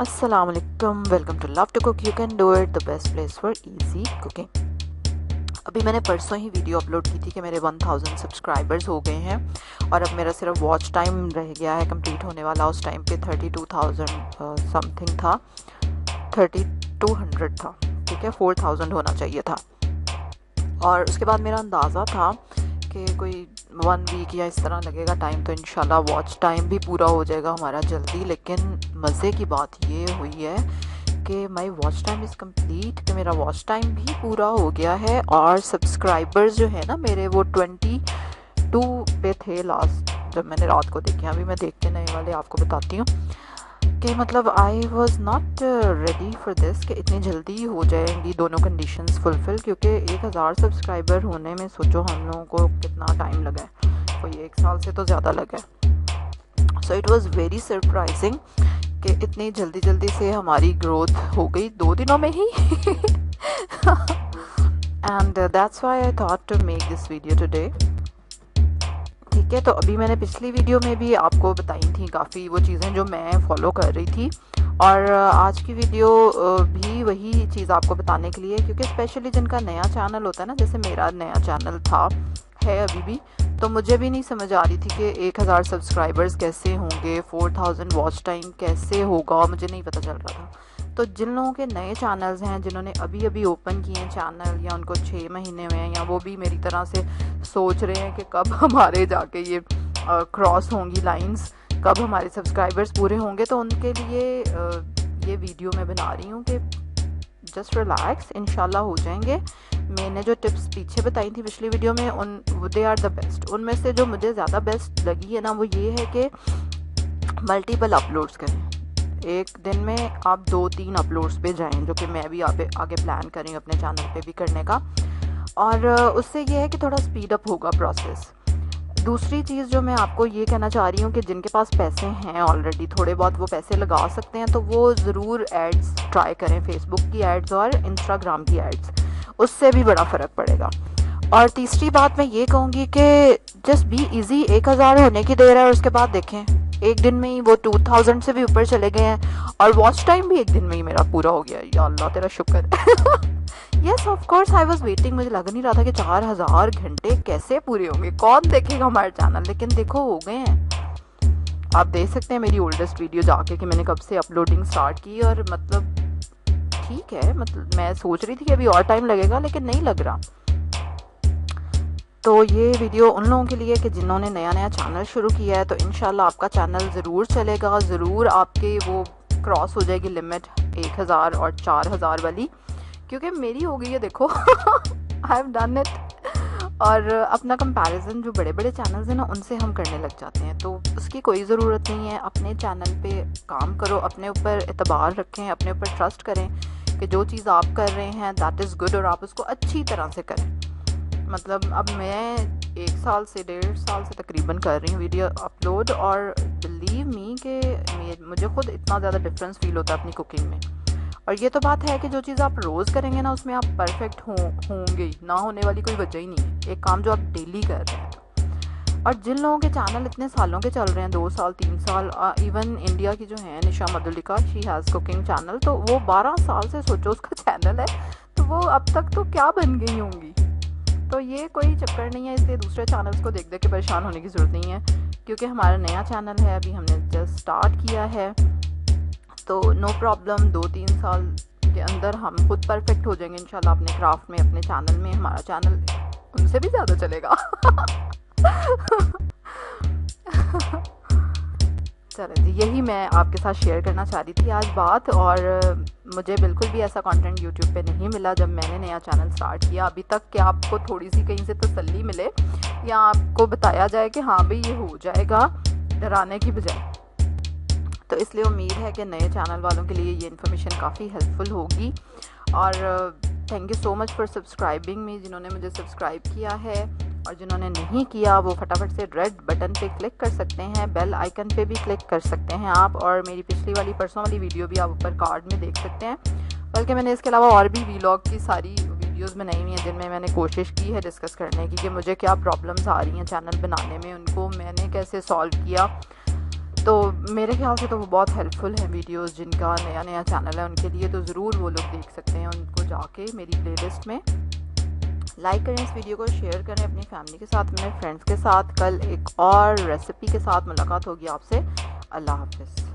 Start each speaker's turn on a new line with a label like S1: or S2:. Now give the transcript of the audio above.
S1: अस्सलामुअलैकुम, welcome to love to cook. You can do it, the best place for easy cooking. अभी मैंने परसों ही video upload की थी कि मेरे 1000 सब्सक्राइबर्स हो गए हैं और अब मेरा सिर्फ वॉच टाइम रह गया है कंप्लीट होने वाला। उस टाइम पे 32,000 समथिंग था, 3200 था, ठीक है, 4000 होना चाहिए था। और उसके बाद मेरा अंदाज़ा था कि कोई 1 वीक या इस तरह लगेगा टाइम, तो इंशाल्लाह वॉच टाइम भी पूरा हो जाएगा हमारा जल्दी। लेकिन मज़े की बात ये हुई है कि my watch time is complete, कि मेरा वॉच टाइम भी पूरा हो गया है और सब्सक्राइबर्स जो है ना मेरे, वो 22 पे थे लास्ट जब मैंने रात को देखे। अभी मैं देखने नहीं वाले आपको बताती हूँ कि मतलब I was not ready for this कि इतनी जल्दी हो जाएंगी दोनों कंडीशंस फुलफ़िल, क्योंकि 1000 सब्सक्राइबर होने में सोचो हम लोगों को कितना टाइम लगा है, कोई 1 साल से तो ज़्यादा लगा है। So it was very surprising कि इतनी जल्दी जल्दी से हमारी ग्रोथ हो गई 2 दिनों में ही। And that's why I thought to make this video today. ठीक है, तो अभी मैंने पिछली वीडियो में भी आपको बताई थी काफ़ी वो चीज़ें जो मैं फॉलो कर रही थी, और आज की वीडियो भी वही चीज़ आपको बताने के लिए, क्योंकि स्पेशली जिनका नया चैनल होता है ना, जैसे मेरा नया चैनल था, है अभी भी, तो मुझे भी नहीं समझ आ रही थी कि 1000 सब्सक्राइबर्स कैसे होंगे, 4000 वॉच टाइम कैसे होगा, मुझे नहीं पता चल रहा था। तो जिन लोगों के नए चैनल्स हैं, जिन्होंने अभी अभी ओपन किए हैं चैनल, या उनको 6 महीने हुए हैं, या वो भी मेरी तरह से सोच रहे हैं कि कब हमारे जाके ये क्रॉस होंगी लाइंस, कब हमारे सब्सक्राइबर्स पूरे होंगे, तो उनके लिए ये वीडियो मैं बना रही हूँ कि जस्ट रिलैक्स, इंशाल्लाह हो जाएंगे। मैंने जो टिप्स पीछे बताई थी पिछली वीडियो में, उन दे आर द बेस्ट। उनमें से जो मुझे ज़्यादा बेस्ट लगी है ना, वो ये है कि मल्टीपल अपलोड्स करें। एक दिन में आप 2-3 अपलोड्स पे जाएं, जो कि मैं भी आगे प्लान कर रही हूँ अपने चैनल पे भी करने का। और उससे ये है कि थोड़ा स्पीड अप होगा प्रोसेस। दूसरी चीज़ जो मैं आपको ये कहना चाह रही हूँ कि जिनके पास पैसे हैं ऑलरेडी, थोड़े बहुत वो पैसे लगा सकते हैं, तो वो ज़रूर एड्स ट्राई करें, फेसबुक की एड्स और इंस्टाग्राम की एड्स, उससे भी बड़ा फ़र्क पड़ेगा। और तीसरी बात मैं ये कहूँगी कि जस्ट बी इजी। 1000 होने की देर है और उसके बाद देखें एक दिन में ही वो 2000 से भी ऊपर चले गए हैं, और वॉच टाइम भी एक दिन में ही मेरा पूरा हो गया। या अल्लाह तेरा शुक्र। Yes of course I was waiting. मुझे लग नहीं रहा था कि 4000 घंटे कैसे पूरे होंगे, कौन देखेगा हमारे चैनल, लेकिन देखो हो गए हैं। आप देख सकते हैं मेरी ओल्डेस्ट वीडियो जाके कि मैंने कब से अपलोडिंग स्टार्ट की, और मतलब ठीक है, मतलब मैं सोच रही थी कि अभी और टाइम लगेगा, लेकिन नहीं लग रहा। तो ये वीडियो उन लोगों के लिए कि जिन्होंने नया नया चैनल शुरू किया है, तो इंशाल्लाह आपका चैनल ज़रूर चलेगा, ज़रूर आपके वो क्रॉस हो जाएगी लिमिट 1000 और 4000 वाली, क्योंकि मेरी हो गई है देखो। I have done it. और अपना कंपैरिजन जो बड़े बड़े चैनल्स हैं ना, उनसे हम करने लग जाते हैं, तो उसकी कोई ज़रूरत नहीं है। अपने चैनल पे काम करो, अपने ऊपर एतबार रखें, अपने ऊपर ट्रस्ट करें कि जो चीज़ आप कर रहे हैं दैट इज़ गुड, और आप उसको अच्छी तरह से करें। मतलब अब मैं 1 साल से 1.5 साल से तकरीबन कर रही हूँ वीडियो अपलोड, और बिलीव मी कि मुझे खुद इतना ज़्यादा डिफरेंस फील होता है अपनी कुकिंग में। और ये तो बात है कि जो चीज़ आप रोज़ करेंगे ना, उसमें आप परफेक्ट होंगे, ना होने वाली कोई वजह ही नहीं है, एक काम जो आप डेली कर रहे हैं। और जिन लोगों के चैनल इतने सालों के चल रहे हैं, 2 साल 3 साल, इवन इंडिया की जो है Nisha Madhulika, she has cooking channel, तो वो 12 साल से सोचो उसका चैनल है, तो वो अब तक तो क्या बन गई होंगी। तो ये कोई चक्कर नहीं है, इसलिए दूसरे चैनल्स को देख देख के परेशान होने की ज़रूरत नहीं है, क्योंकि हमारा नया चैनल है, अभी हमने जस्ट स्टार्ट किया है। तो नो प्रॉब्लम, 2-3 साल के अंदर हम खुद परफेक्ट हो जाएंगे इंशाल्लाह अपने क्राफ्ट में, अपने चैनल में। हमारा चैनल उनसे भी ज़्यादा चलेगा। चलें जी, यही मैं आपके साथ शेयर करना चाह रही थी आज बात। और मुझे बिल्कुल भी ऐसा कंटेंट यूट्यूब पे नहीं मिला जब मैंने नया चैनल स्टार्ट किया अभी तक, कि आपको थोड़ी सी कहीं से तसल्ली मिले, या आपको बताया जाए कि हाँ भाई ये हो जाएगा, डराने की बजाय। तो इसलिए उम्मीद है कि नए चैनल वालों के लिए ये इन्फॉर्मेशन काफ़ी हेल्पफुल होगी। और thank you so much for subscribing मी, जिन्होंने मुझे सब्सक्राइब किया है, और जिन्होंने नहीं किया वो फटाफट से रेड बटन पे क्लिक कर सकते हैं, बेल आइकन पे भी क्लिक कर सकते हैं आप। और मेरी पिछली वाली परसों वाली वीडियो भी आप ऊपर कार्ड में देख सकते हैं, बल्कि मैंने इसके अलावा और भी वीलॉग की सारी वीडियोस बनाई हुई हैं, जिनमें मैंने कोशिश की है डिस्कस करने की कि मुझे क्या प्रॉब्लम्स आ रही हैं चैनल बनाने में, उनको मैंने कैसे सॉल्व किया। तो मेरे ख्याल से तो वो बहुत हेल्पफुल हैं वीडियोस, जिनका नया नया चैनल है उनके लिए तो ज़रूर वो लोग देख सकते हैं उनको जाके मेरी प्लेलिस्ट में। लाइक करें इस वीडियो को, शेयर करें अपनी फैमिली के साथ, अपने फ्रेंड्स के साथ। कल एक और रेसिपी के साथ मुलाकात होगी आपसे। अल्लाह हाफ़िज़।